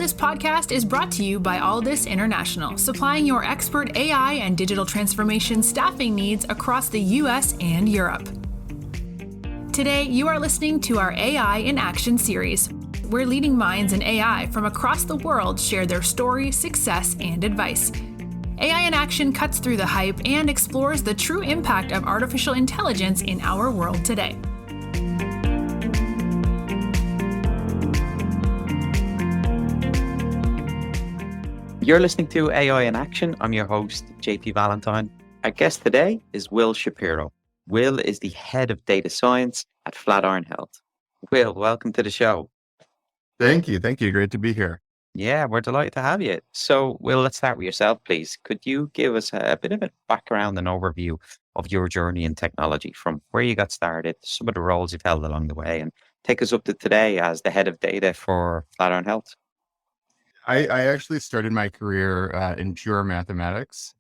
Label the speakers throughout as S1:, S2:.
S1: Alldus podcast is brought to you by Alldus International, supplying your expert AI and digital transformation staffing needs across the US and Europe. Today, you are listening to our AI in Action series, where leading minds in AI from across the world share their story, success, and advice. AI in Action cuts through the hype and explores the true impact of artificial intelligence in our world today.
S2: You're listening to AI in Action. I'm your host, JP Valentine. Our guest today is Will Shapiro. Will is the head of data science at Flatiron Health. Will, welcome to the show.
S3: Thank you. Great to be here.
S2: Yeah, we're delighted to have you. So, Will, let's start with yourself, please. Could you give us a bit of a background and overview of your journey in technology, from where you got started, some of the roles you've held along the way, and take us up to today as the head of data for Flatiron Health?
S3: I actually started my career in pure mathematics.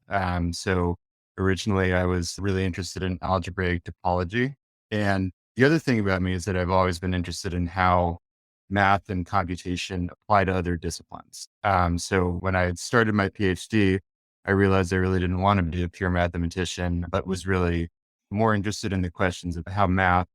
S3: So originally I was really interested in algebraic topology. And the other thing about me is that I've always been interested in how math and computation apply to other disciplines. So when I had started my PhD, I realized I really didn't want to be a pure mathematician, but was really more interested in the questions of how math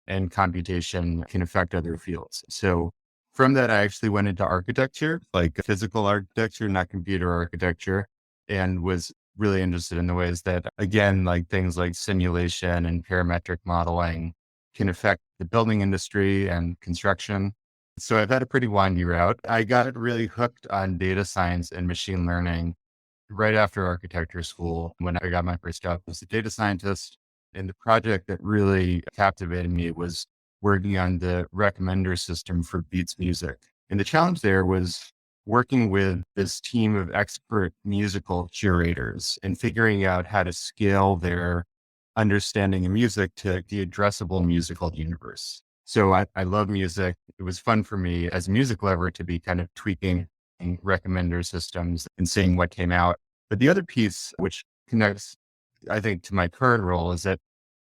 S3: and computation can affect other fields. So from that, I actually went into architecture, like physical architecture, not computer architecture, and was really interested in the ways that, again, like things like simulation and parametric modeling can affect the building industry and construction. So I've had a pretty windy route. I got really hooked on data science and machine learning right after architecture school when I got my first job as a data scientist. And the project that really captivated me was working on the recommender system for Beats Music. And the challenge there was working with this team of expert musical curators and figuring out how to scale their understanding of music to the addressable musical universe. So I love music. It was fun for me as a music lover to be kind of tweaking recommender systems and seeing what came out. But the other piece, which connects, I think, to my current role, is that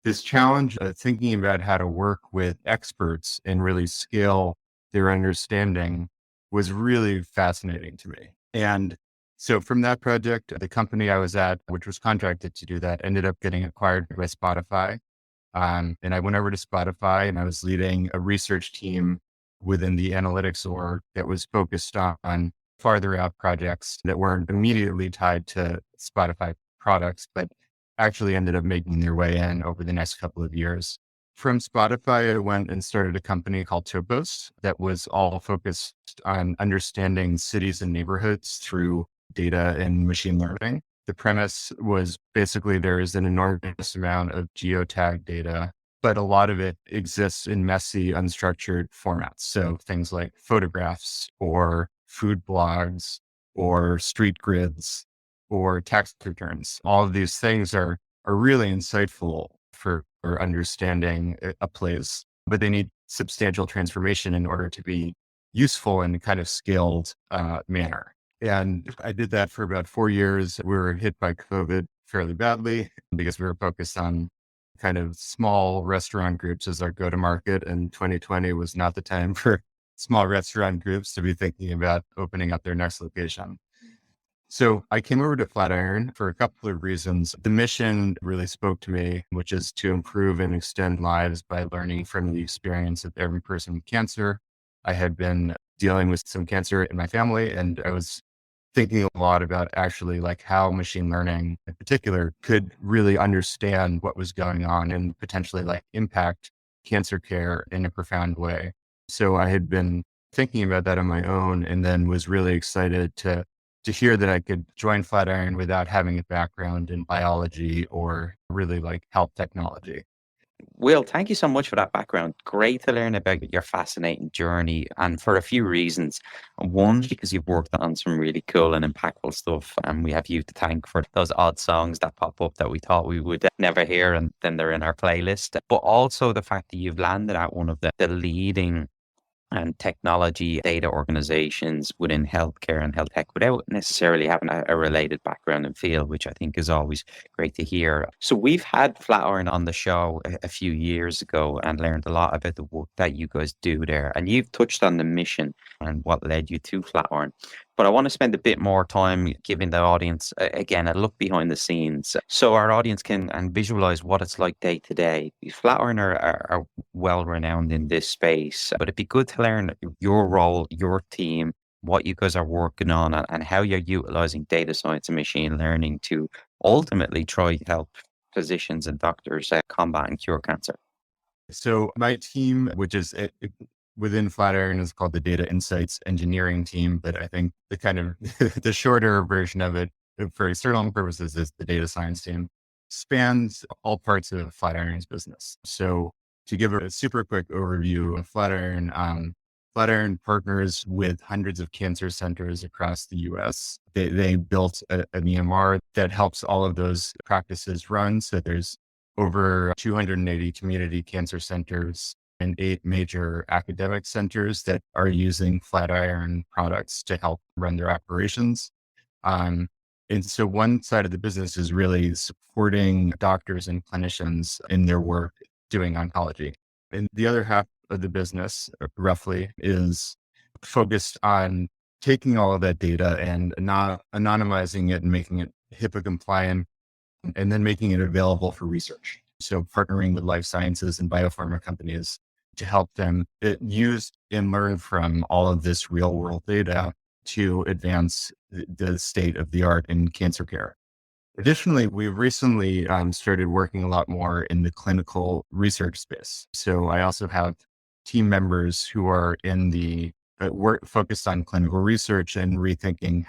S3: this challenge of thinking about how to work with experts and really scale their understanding was really fascinating to me. And so from that project, the company I was at, which was contracted to do that, ended up getting acquired by Spotify. And I went over to Spotify and I was leading a research team within the analytics org that was focused on farther out projects that weren't immediately tied to Spotify products, but actually ended up making their way in over the next couple of years. From Spotify, I went and started a company called Topos that was all focused on understanding cities and neighborhoods through data and machine learning. The premise was basically there is an enormous amount of geotag data, but a lot of it exists in messy, unstructured formats. So things like photographs or food blogs or street grids or tax returns. All of these things are really insightful for understanding a place, but they need substantial transformation in order to be useful in a kind of scaled manner. And I did that for about 4 years. We were hit by COVID fairly badly because we were focused on kind of small restaurant groups as our go-to-market. And 2020 was not the time for small restaurant groups to be thinking about opening up their next location. So I came over to Flatiron for a couple of reasons. The mission really spoke to me, which is to improve and extend lives by learning from the experience of every person with cancer. I had been dealing with some cancer in my family, and I was thinking a lot about actually like how machine learning in particular could really understand what was going on and potentially like impact cancer care in a profound way. So I had been thinking about that on my own and then was really excited to hear that I could join Flatiron without having a background in biology or really like health technology.
S2: Will, thank you so much for that background. Great to learn about your fascinating journey, and for a few reasons. One, because you've worked on some really cool and impactful stuff, and we have you to thank for those odd songs that pop up that we thought we would never hear, and then they're in our playlist. But also the fact that you've landed at one of the leading and technology data organizations within healthcare and health tech without necessarily having a related background and field, which I think is always great to hear. So we've had Flatiron on the show a few years ago and learned a lot about the work that you guys do there. And you've touched on the mission and what led you to Flatiron. But I want to spend a bit more time giving the audience, again, a look behind the scenes so our audience can and visualize what it's like day to day. Flatiron are well renowned in this space, but it'd be good to learn your role, your team, what you guys are working on, and how you're utilizing data science and machine learning to ultimately try to help physicians and doctors combat and cure cancer.
S3: So my team, which is within Flatiron, is called the Data Insights Engineering Team, but I think the kind of the shorter version of it for external purposes is the Data Science Team, spans all parts of Flatiron's business. So to give a super quick overview of Flatiron, Flatiron partners with hundreds of cancer centers across the US. They built an EMR that helps all of those practices run. So there's over 280 community cancer centers and 8 major academic centers that are using Flatiron products to help run their operations. And so one side of the business is really supporting doctors and clinicians in their work doing oncology. And the other half of the business, roughly, is focused on taking all of that data and not anonymizing it and making it HIPAA compliant, and then making it available for research. So partnering with life sciences and biopharma companies to help them use and learn from all of this real world data to advance the state of the art in cancer care. Additionally, we've recently started working a lot more in the clinical research space. So I also have team members who are in the work focused on clinical research and rethinking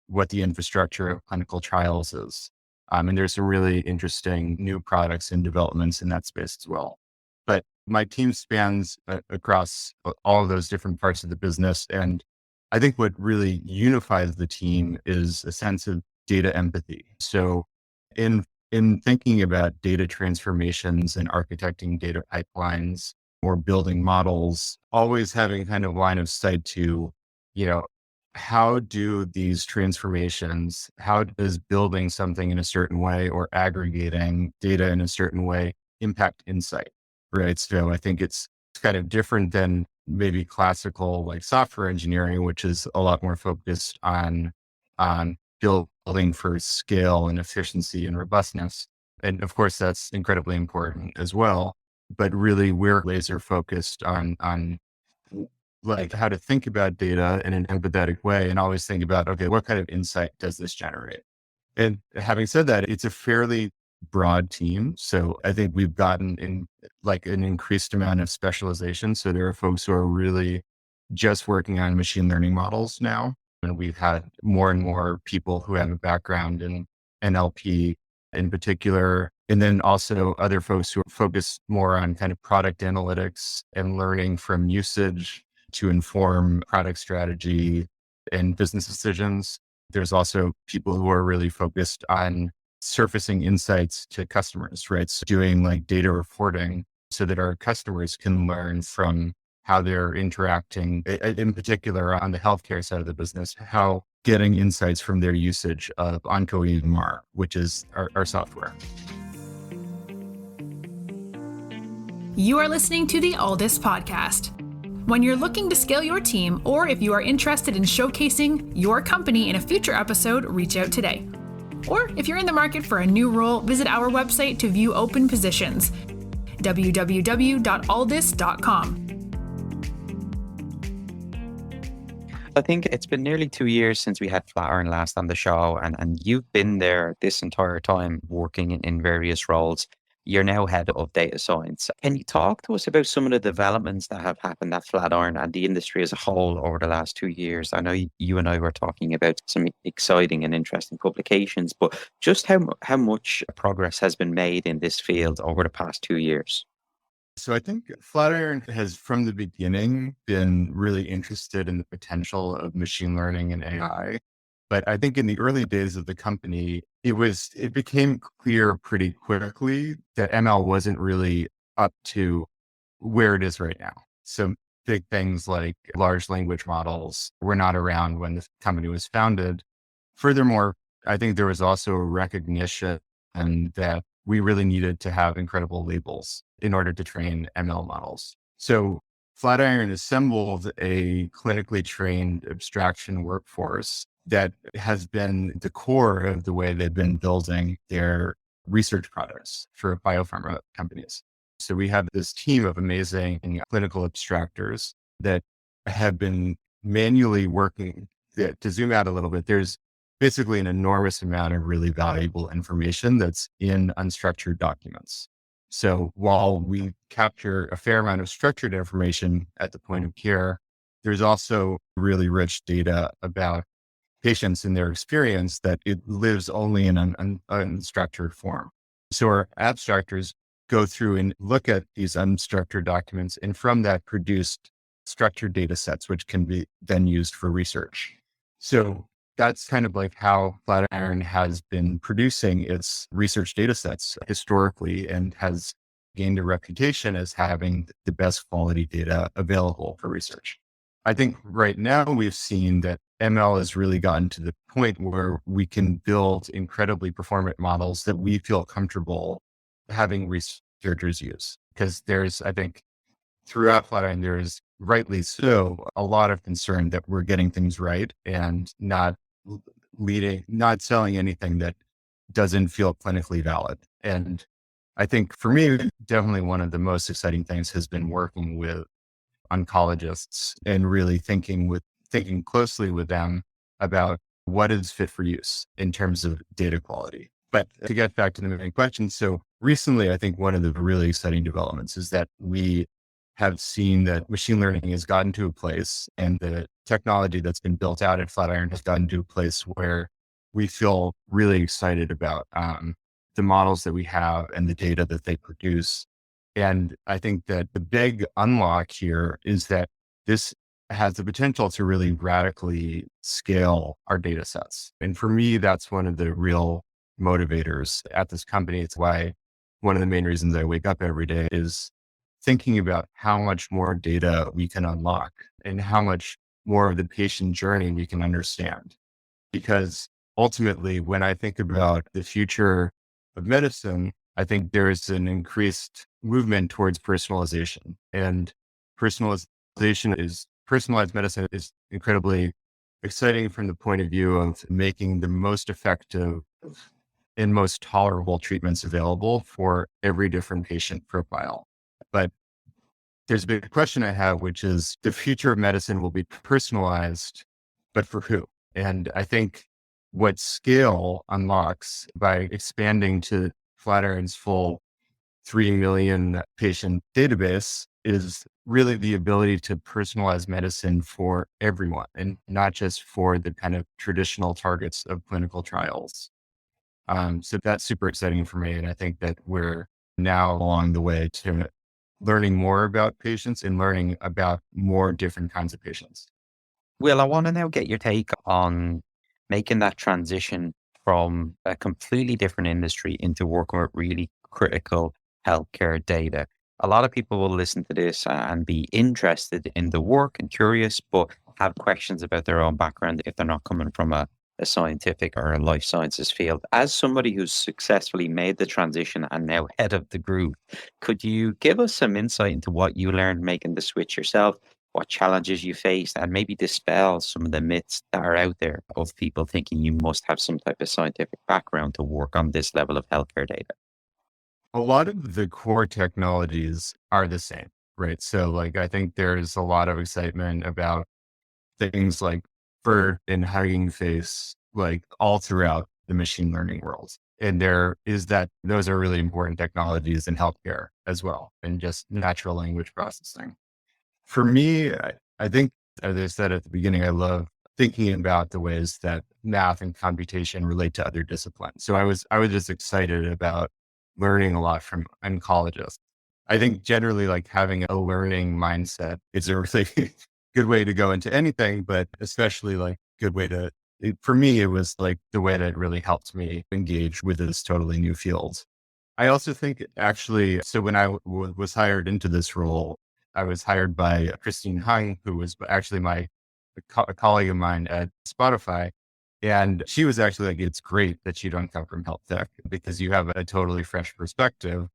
S3: what the infrastructure of clinical trials is. And there's some really interesting new products and developments in that space as well. But my team spans across all of those different parts of the business. And I think what really unifies the team is a sense of data empathy. So in thinking about data transformations and architecting data pipelines or building models, always having kind of line of sight to, how do these transformations, how does building something in a certain way or aggregating data in a certain way impact insight, right? So I think it's kind of different than maybe classical like software engineering, which is a lot more focused on building for scale and efficiency and robustness. And of course, that's incredibly important as well. But really, we're laser focused on like how to think about data in an empathetic way and always think about, okay, what kind of insight does this generate? And having said that, it's a fairly broad team. So I think we've gotten in like an increased amount of specialization. So there are folks who are really just working on machine learning models now. And we've had more and more people who have a background in NLP in particular. And then also other folks who are focused more on kind of product analytics and learning from usage to inform product strategy and business decisions. There's also people who are really focused on surfacing insights to customers, right? So doing like data reporting so that our customers can learn from how they're interacting, in particular on the healthcare side of the business, how getting insights from their usage of OncoEMR, which is our software.
S1: You are listening to the Alldus podcast. When you're looking to scale your team, or if you are interested in showcasing your company in a future episode, reach out today. Or if you're in the market for a new role, visit our website to view open positions, www.alldus.com.
S2: I think it's been nearly 2 years since we had Flatiron last on the show, and you've been there this entire time working in various roles. You're now head of data science. Can you talk to us about some of the developments that have happened at Flatiron and the industry as a whole over the last 2 years? I know you and I were talking about some exciting and interesting publications, but just how much progress has been made in this field over the past 2 years?
S3: So I think Flatiron has from the beginning been really interested in the potential of machine learning and AI. But I think in the early days of the company, it became clear pretty quickly that ML wasn't really up to where it is right now. So big things like large language models were not around when the company was founded. Furthermore, I think there was also a recognition that we really needed to have incredible labels in order to train ML models. So Flatiron assembled a clinically trained abstraction workforce that has been the core of the way they've been building their research products for biopharma companies. So we have this team of amazing clinical abstractors that have been manually working. To zoom out a little bit, there's basically an enormous amount of really valuable information that's in unstructured documents. So while we capture a fair amount of structured information at the point of care, there's also really rich data about patients and their experience that it lives only in an unstructured form. So our abstractors go through and look at these unstructured documents, and from that produced structured data sets, which can be then used for research. So that's kind of like how Flatiron has been producing its research data sets historically and has gained a reputation as having the best quality data available for research. I think right now we've seen that ML has really gotten to the point where we can build incredibly performant models that we feel comfortable having researchers use. Because there's, I think, throughout Flatiron, there's rightly so a lot of concern that we're getting things right and not selling anything that doesn't feel clinically valid. And I think for me, definitely one of the most exciting things has been working with oncologists and really thinking closely with them about what is fit for use in terms of data quality. But to get back to the main question, so recently, I think one of the really exciting developments is that we have seen that machine learning has gotten to a place, and the technology that's been built out at Flatiron has gotten to a place where we feel really excited about the models that we have and the data that they produce. And I think that the big unlock here is that this has the potential to really radically scale our data sets. And for me, that's one of the real motivators at this company. It's why one of the main reasons I wake up every day is thinking about how much more data we can unlock and how much more of the patient journey we can understand. Because ultimately, when I think about the future of medicine, I think there's an increased movement towards personalization, and personalized medicine is incredibly exciting from the point of view of making the most effective and most tolerable treatments available for every different patient profile. But there's a big question I have, which is the future of medicine will be personalized, but for who? And I think what scale unlocks by expanding to Flatiron's full 3 million patient database is really the ability to personalize medicine for everyone and not just for the kind of traditional targets of clinical trials. So that's super exciting for me. And I think that we're now along the way to learning more about patients and learning about more different kinds of patients.
S2: Will, I want to now get your take on making that transition from a completely different industry into working with really critical healthcare data. A lot of people will listen to this and be interested in the work and curious, but have questions about their own background if they're not coming from a scientific or a life sciences field. As somebody who's successfully made the transition and now head of the group, could you give us some insight into what you learned making the switch yourself, what challenges you faced, and maybe dispel some of the myths that are out there of people thinking you must have some type of scientific background to work on this level of healthcare data?
S3: A lot of the core technologies are the same, right? So like, I think there's a lot of excitement about things like BERT and Hugging Face, like all throughout the machine learning world. And those are really important technologies in healthcare as well, and just natural language processing. For me, I think, as I said at the beginning, I love thinking about the ways that math and computation relate to other disciplines. So I was just excited about learning a lot from oncologists. I think generally like having a learning mindset is a really good way to go into anything, but especially like for me, it was like the way that really helped me engage with this totally new field. I also think actually, so when I was hired into this role, I was hired by Christine Hung, who was actually a colleague of mine at Spotify. And she was actually like, it's great that you don't come from health tech because you have a totally fresh perspective.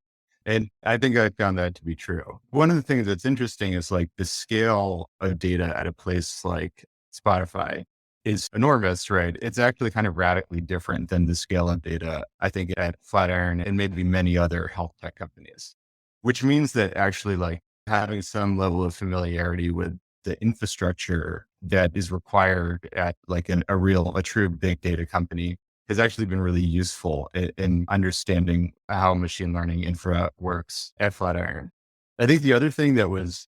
S3: And I think I found that to be true. One of the things that's interesting is like the scale of data at a place like Spotify is enormous, right? It's actually kind of radically different than the scale of data, I think, at Flatiron and maybe many other health tech companies, which means that actually like having some level of familiarity with the infrastructure that is required at like a true big data company has actually been really useful in understanding how machine learning infra works at Flatiron. I think the other thing that was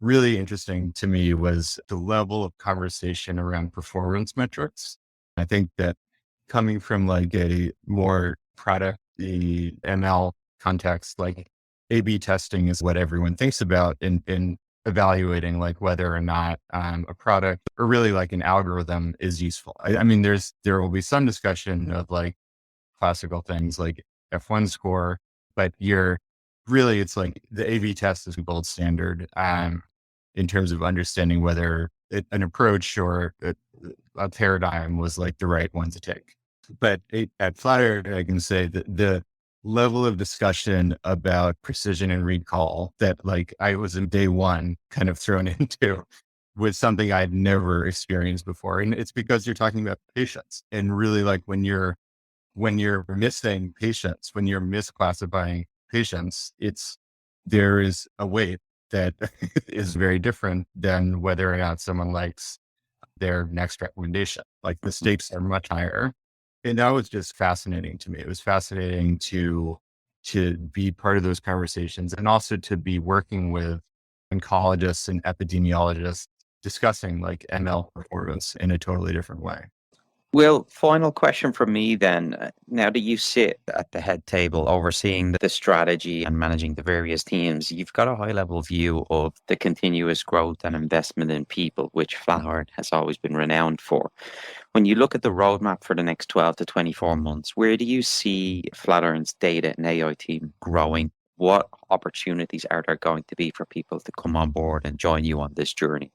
S3: really interesting to me was the level of conversation around performance metrics. I think that coming from like a more product, the ML context, like A/B testing is what everyone thinks about in evaluating like whether or not a product or really like an algorithm is useful. I mean, there will be some discussion of like classical things like F1 score, but it's like the A/B test is the gold standard in terms of understanding whether an approach or a paradigm was like the right one to take. But at Flatiron, I can say that the level of discussion about precision and recall that like I was in day one kind of thrown into was something I'd never experienced before. And it's because you're talking about patients and really like when you're missing patients, when you're misclassifying patients, there is a weight that is very different than whether or not someone likes their next recommendation. Like the stakes are much higher. And that was just fascinating to me. It was fascinating to be part of those conversations and also to be working with oncologists and epidemiologists discussing like ML performance in a totally different way.
S2: Well, final question from me then. Now that you sit at the head table overseeing the strategy and managing the various teams, you've got a high level view of the continuous growth and investment in people, which Flatiron has always been renowned for. When you look at the roadmap for the next 12 to 24 months, where do you see Flatiron's data and AI team growing? What opportunities are there going to be for people to come on board and join you on this journey?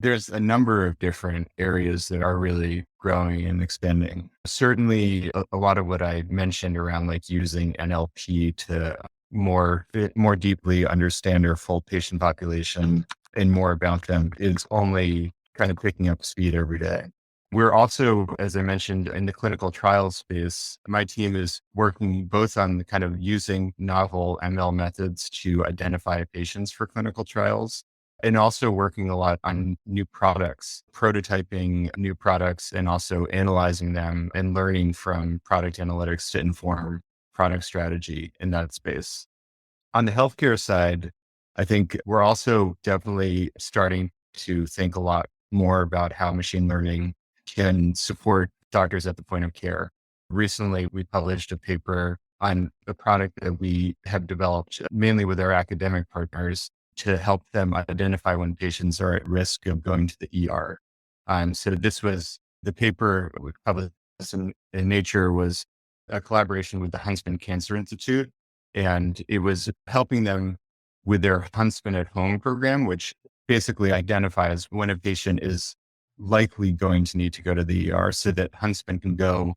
S3: There's a number of different areas that are really growing and expanding. Certainly a lot of what I mentioned around like using NLP to more deeply understand our full patient population and more about them is only kind of picking up speed every day. We're also, as I mentioned, in the clinical trial space, my team is working both on the kind of using novel ML methods to identify patients for clinical trials and also working a lot on new products, prototyping new products, and also analyzing them and learning from product analytics to inform product strategy in that space. On the healthcare side, I think we're also definitely starting to think a lot more about how machine learning can support doctors at the point of care. Recently, we published a paper on a product that we have developed mainly with our academic partners to help them identify when patients are at risk of going to the ER. So this was the paper we published in Nature was a collaboration with the Huntsman Cancer Institute, and it was helping them with their Huntsman at Home program, which basically identifies when a patient is likely going to need to go to the ER so that Huntsman can go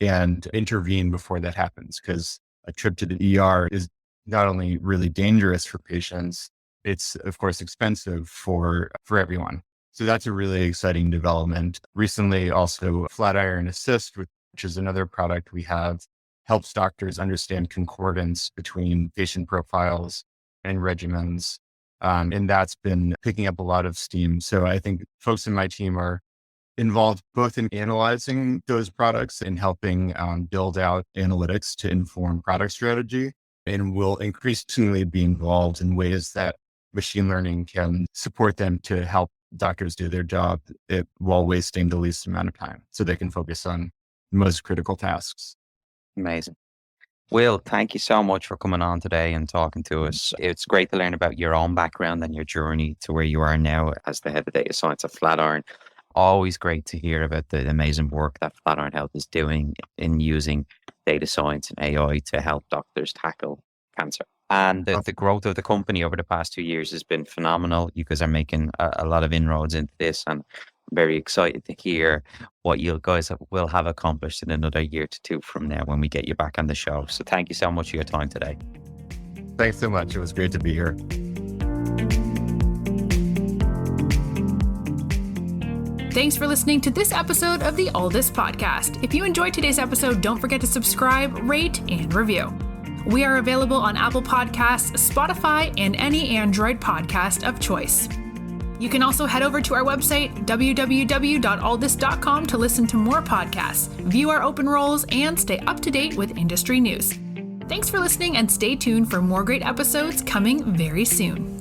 S3: and intervene before that happens. Because a trip to the ER is not only really dangerous for patients, it's of course expensive for everyone. So that's a really exciting development. Recently, also Flatiron Assist, which is another product we have, helps doctors understand concordance between patient profiles and regimens. And that's been picking up a lot of steam. So I think folks in my team are involved both in analyzing those products and helping build out analytics to inform product strategy, and will increasingly be involved in ways that machine learning can support them to help doctors do their job while wasting the least amount of time so they can focus on the most critical tasks.
S2: Amazing. Will, thank you so much for coming on today and talking to us. It's great to learn about your own background and your journey to where you are now as the head of data science at Flatiron. Always great to hear about the amazing work that Flatiron Health is doing in using data science and AI to help doctors tackle cancer. And the growth of the company over the past 2 years has been phenomenal. You guys are making a lot of inroads into this, and I'm very excited to hear what you guys will have accomplished in another year to two from now when we get you back on the show. So thank you so much for your time today.
S3: Thanks so much. It was great to be here.
S1: Thanks for listening to this episode of the Alldus podcast. If you enjoyed today's episode, don't forget to subscribe, rate, and review. We are available on Apple Podcasts, Spotify, and any Android podcast of choice. You can also head over to our website, www.alldus.com, to listen to more podcasts, view our open roles, and stay up to date with industry news. Thanks for listening, and stay tuned for more great episodes coming very soon.